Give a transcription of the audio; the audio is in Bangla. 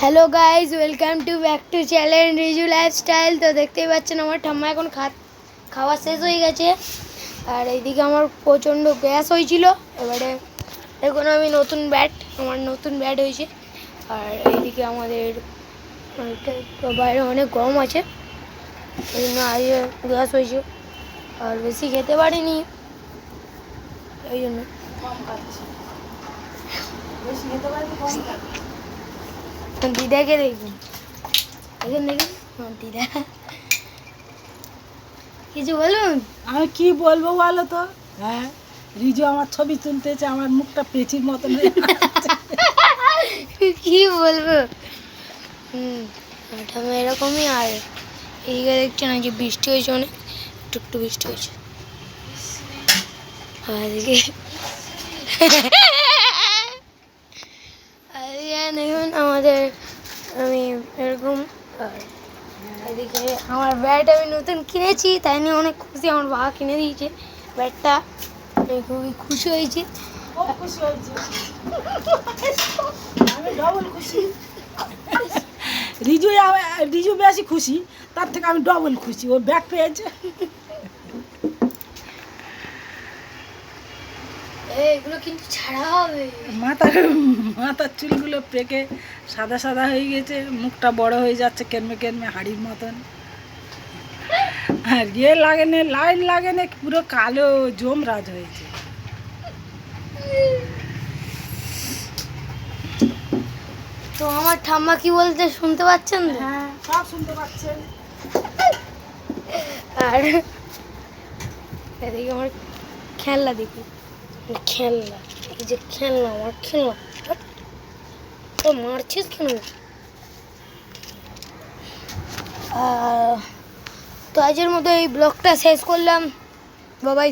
Hello guys, welcome to back to channel Riju lifestyle. তো দেখতেই পাচ্ছেন আমার ঠাম্মা এখন খাওয়া শেষ হয়ে গেছে। আর এইদিকে আমার প্রচণ্ড গ্যাস হয়েছিল। এবারে এখন আমি আমার নতুন ব্যাট হয়েছে। আর এইদিকে আমাদের বাইরে অনেক গরম আছে, এই জন্য আজকে গ্যাস হয়েছে। আর বেশি খেতে পারিনি, এই জন্য দিদাকে দেখুন, দেখুন দিদা কিছু বলুন। আমি কি বলবো বলো তো? হ্যাঁ, রিজু আমার ছবি তুলতেছে, আমার মুখটা পেঁচির মতন হয়ে যাচ্ছে। কি বলবো। ঠাম্মা এরকমই। আর এইদিকে দেখছেন যে বৃষ্টি হয়েছে, অনেক একটু একটু বৃষ্টি হয়েছে। আর এদিকে দেখুন আমাদের, আমি এরকম। আর এদিকে আমার ব্যাট আমি নতুন কিনেছি, তাই নিয়ে অনেক খুশি। আমার বাবা কিনে দিয়েছে ব্যাটটা, আমি খুবই খুশি হয়েছি। খুব খুশি হয়েছি, আমি ডবল খুশি। রিজু বেশি খুশি, তার থেকে আমি ডবল খুশি, ও ব্যাগ পেয়েছে। এগুলো কিন্তু ছাড়া হবে। মাথার চুলগুলো পেকে সাদা সাদা হয়ে গেছে, মুখটা বড় হয়ে যাচ্ছে কেনমে কেনমে হাড়ির মতন। আর লাইন লাগেনে, পুরো কালো জমরাজ হয়েছে। তো আমার ঠাম্মা কি বলতে শুনতে পাচ্ছেন তো? হ্যাঁ, সব শুনতে পাচ্ছেন। আর এদিকে আমার খেলনা দেখি, খেলনা, এই যে খেলনা, আমার খেলনা। তো মারছিস কেন? তো আজকের মতো এই ব্লগটা শেষ করলাম। বাবাই।